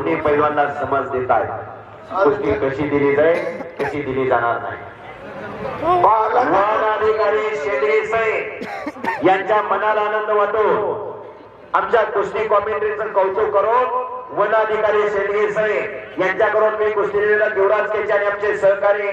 पैलवानला समज देत आहेत गोष्टी कशी दिली जाईल कशी दिली जाणार नाही। वनाधिकारी शेंडगे साहेब यांच्या मनाला आनंद वाटो आमच्या कुस्ती कॉमेंट्रीचं कौतुक करून वनाधिकारी शेंडगे साहेब यांच्याकडून मी कुस्तीला देवराज केचे आणि आमचे सहकारी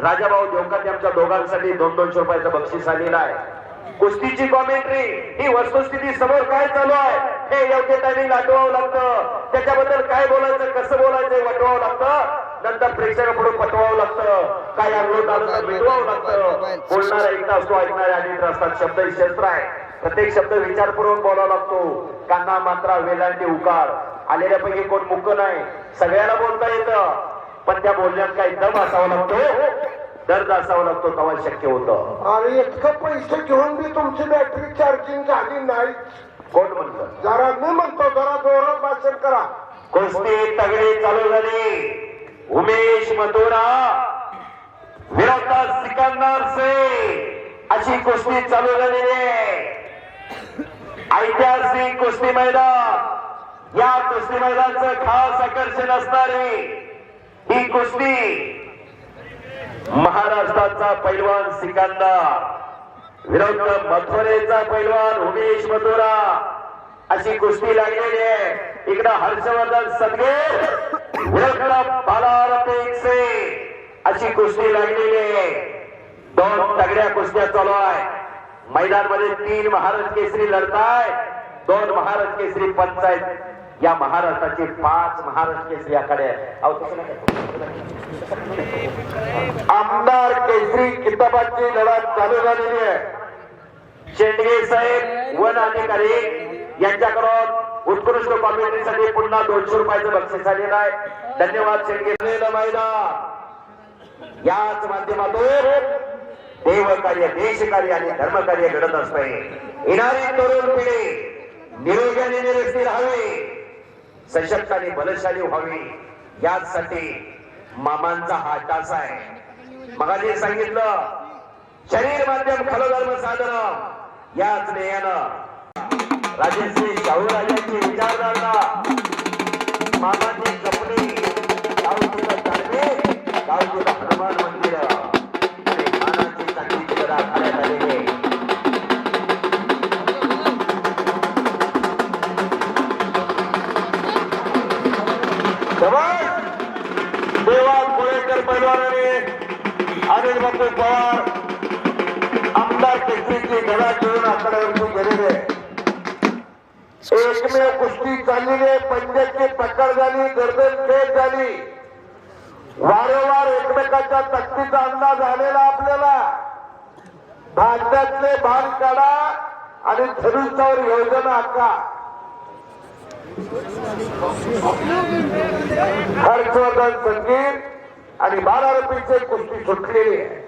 राजाभाऊ देवकर आमच्या दोघांसाठी 200 रुपयाचं बक्षीस आलेलं आहे। कुस्तीची कॉमेंट्री ही वस्तुस्थिती समोर काय चालू आहे हे योग्य टायमिंग आठवावं लागतं, त्याच्याबद्दल काय बोलायचं कसं बोलायचं वाटवावं लागतं, नंतर प्रेक्षकापुढे पटवावं लागतं, काय अनुभव आलं मिटवावं लागतं। बोलणारा एकटा असतो ऐकणारे अनेक असतात, शब्द ही शस्त्र आहे, प्रत्येक शब्द विचारपूर्वक बोलावा लागतो। काना मात्रा वेलांटी उकार आलेल्यापैकी कोण मुक्त नाही, सगळ्याला बोलता येतं पण त्या बोलण्यात काही दम असावा लागतो, दर्द असावा लागतो तेव्हा शक्य होतं। आणि इतकं पैसे घेऊन बी तुमची बॅटरी चार्जिंग झाली नाही कोण म्हणतं? जरा मी म्हणतो जरा जोरात भाषण करा। कुस्ती तगडी चालू झाली, उमेश मथुरा विरोधात सिकंदर से अशी कुस्ती चालू झालेली आहे। ऐतिहासिक कुस्ती मैदान, या कुस्ती मैदानाचं खास आकर्षण असणारी ही कुस्ती महाराष्ट्राचा पैलवान सिकंदर विरुद्ध मथुरेचा पैलवान उमेश मथुरा अशी कुस्ती लागलेली आहे। इकडे हर्षवर्धन सदगे विरुद्ध बालारपेक से अशी कुस्ती लागलेली आहे। दोन तगड्या कुस्त्या चालू आहे मैदान मध्ये। 3 महाराष्ट्र केसरी लढताय, 2 महाराष्ट्र केसरी पंच आहेत। या महाराष्ट्राचे 5 महाराष्ट्र केसरी आखाडे आमदार केसरी किताबाची लढत चालू झालेली आहे। शेंडगे साहेब वन अधिकारी यांच्याकडून उत्कृष्ट कॉमेंट्रीसाठी पुन्हा 200 रुपयाचं बक्षीस आलेलं आहे। धन्यवाद शेंडगे। मैदान याच माध्यमातून देवकार्य देशकार्य आणि धर्मकार्य घडत असते। येणारी तरुण पिढी निरोगी आणि निरोगी राहावी, सशक्त आणि बलशाली व्हावी यासाठी मामांचा हा टास आहे। मगाशी सांगितलं शरीर माध्यम खलधर्म साधन याच ध्येयानं राजश्री शाहूराजांची विचारधारणा मामांची जपणी गावकीला धार्मिक गावकीला हनुमान मंदिर आणि मानाची चांगली लढा करण्यात आलेली आहे। पैलवानाने अनिल बापू पवार आमदार केसरीची धडा घेऊन आकड्यावरती गेलेले। एकमेव कुस्ती चाललेली आहे, पंजाबची टक्कर झाली, गर्दन खेळ झाली, वारंवार एकमेकांच्या तक्तीचा अंदाज आलेला आपल्याला। भाजण्यातले भाग काढा आणि धनुष्यावर योजना आखा। हर्षवर्धन संगीत आणि 12 रुपयाची कुस्ती सुटलेली आहे।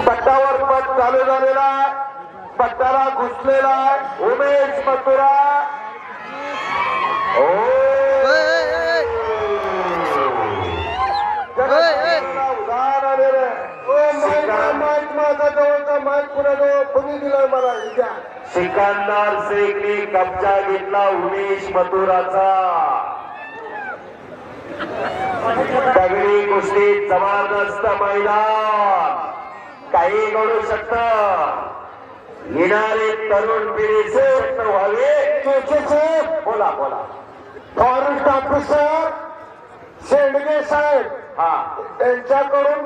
पट्टावर पट चालू झालेला, पट्टाला घुसलेला उमेश मथुरा उदाहरण आलेलं माझा जवळचा माईक पुण्याजवळ कोणी दिलाय मला द्या। सिकंदर शेखने कब्जा घेतला उमेश मथुराचा। तगडी कुस्ती जबरदस्त मैदान, काही घडू शकतं। येणारे तरुण पिढी सशक्त व्हावे। बोला बोला। फॉरेस्ट ऑफिसर शेंडगे साहेब त्यांच्याकडून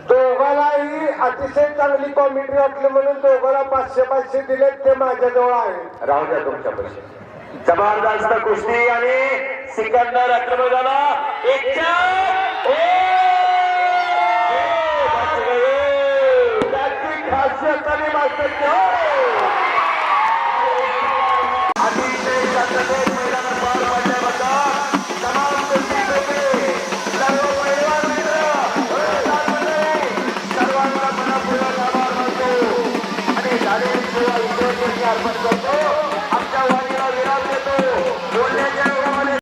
दोघांनाही अतिशय चांगली कॉमेंट्री वाटली म्हणून दोघांना 500 दिले, ते माझ्याजवळ आहे। राहू द्या तुमच्या पैसे। जबरदस्त कुस्ती आणि सिकंदर आक्रमण झाला। खासियत आणि मास्टरची अतिशय शांततेत मैदानात पार पडल्याबद्दल तमाम कुस्तीपैकी सर्व पैलवान मित्र सर्वांचा मनपूर्वक आभार मानतो आणि झालेली सेवा ईश्वराला अर्पण करतो।